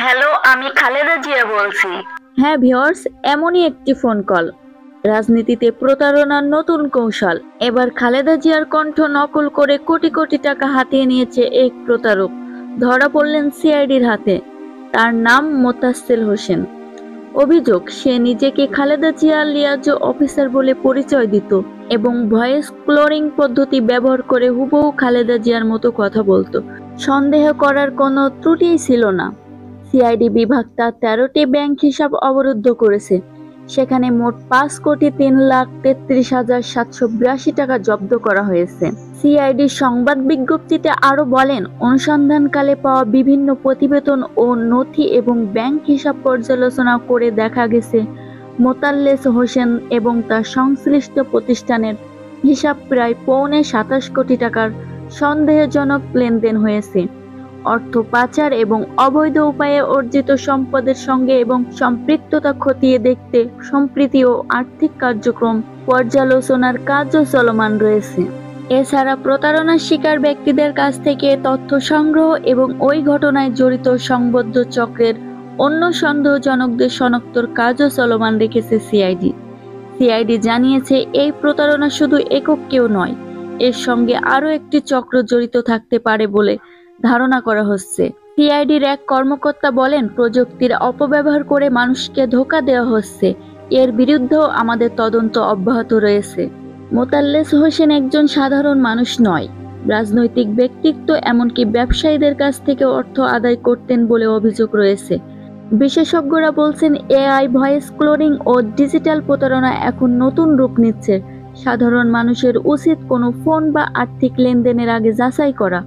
Hello, আমি খালেদা জিয়া বলছি। হ্যাঁ ভিউয়ার্স, এমনই একটি ফোন কল। রাজনীতিতে প্রতারণার নতুন কৌশল। এবার খালেদা জিয়ার কণ্ঠ নকল করে কোটি কোটি টাকা হাতিয়ে নিয়েছে এক প্রতারক। ধরা পড়লেন সিআইডির হাতে। তার নাম মোতাচ্ছেল হোসেন। অভিযোগ, সে নিজেকে খালেদা জিয়া লিয়াজো অফিসার বলে পরিচয় দিত এবং ভয়েস ক্লোরিং পদ্ধতি ব্যবহার করে হুবহু খালেদা জিয়ার মতো কথা বলতো। সন্দেহ করার কোনো ত্রুটিই ছিল না। সিআইডি বিভাগ তার ১৩টি ব্যাংক হিসাব অবরুদ্ধ করেছে। সেখানে মোট ৫,৩,৩৩,৭৮২ টাকা জব্দ করা হয়েছে। সিআইডি সংবাদ বিজ্ঞপ্তিতে আরও বলেন, অনুসন্ধানকালে পাওয়া বিভিন্ন প্রতিবেদন ও নথি এবং ব্যাংক হিসাব পর্যালোচনা করে দেখা গেছে মোতাল্লেস হোসেন এবং তার সংশ্লিষ্ট প্রতিষ্ঠানের হিসাব প্রায় পৌনে ২৭ কোটি টাকার সন্দেহজনক লেনদেন হয়েছে। অর্থ পাচার এবং অবৈধ উপায়ে অর্জিত সম্পদের সঙ্গে এবং সম্পৃক্ততা খতিয়ে দেখতে সম্প্রীতি ও আর্থিক কার্যক্রম পর্যালোচনার কাজও চলমান রয়েছে। এছাড়া প্রতারণার শিকার ব্যক্তিদের কাছ থেকে তথ্য সংগ্রহ এবং ওই ঘটনায় জড়িত সংবদ্ধ চক্রের অন্য সন্দেহজনকদের শনাক্তর কাজও চলমান রেখেছে সিআইডি। সিআইডি জানিয়েছে, এই প্রতারণা শুধু একক কেউ নয়, এর সঙ্গে আরও একটি চক্র জড়িত থাকতে পারে বলে ধারণা করা হচ্ছে। সিআইডির এক কর্মকর্তা বলেন, প্রযুক্তির অপব্যবহার করে মানুষকে ধোঁকা দেওয়া হচ্ছে। এর বিরুদ্ধেও আমাদের তদন্ত অব্যাহত রয়েছে। মোতাল্লেস হোসেন একজন সাধারণ মানুষ নয়, রাজনৈতিক ব্যক্তিত্ব, এমনকি ব্যবসায়ীদের কাছ থেকে অর্থ আদায় করতেন বলে অভিযোগ রয়েছে। বিশেষজ্ঞরা বলছেন, এআই, ভয়েস ক্লোনিং ও ডিজিটাল প্রতারণা এখন নতুন রূপ নিচ্ছে। সাধারণ মানুষের উচিত কোনো ফোন বা আর্থিক লেনদেনের আগে যাচাই করা,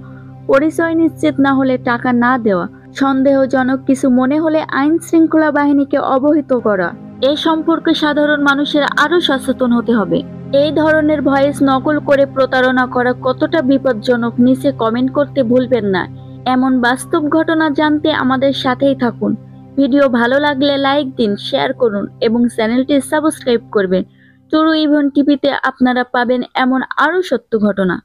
পরিচয় নিশ্চিত না হলে টাকা না দেওয়া, সন্দেহজনক কিছু মনে হলে আইন শৃঙ্খলা বাহিনীকে অবহিত করা। এ সম্পর্কে সাধারণ মানুষের আরও সচেতন হতে হবে। এই ধরনের ভয়েস নকল করে প্রতারণা করা কতটা বিপজ্জনক, নিচে কমেন্ট করতে ভুলবেন না। এমন বাস্তব ঘটনা জানতে আমাদের সাথেই থাকুন। ভিডিও ভালো লাগলে লাইক দিন, শেয়ার করুন এবং চ্যানেলটি সাবস্ক্রাইব করবেন। ট্রু ইভেন্ট টিভিতে আপনারা পাবেন এমন আরও সত্য ঘটনা।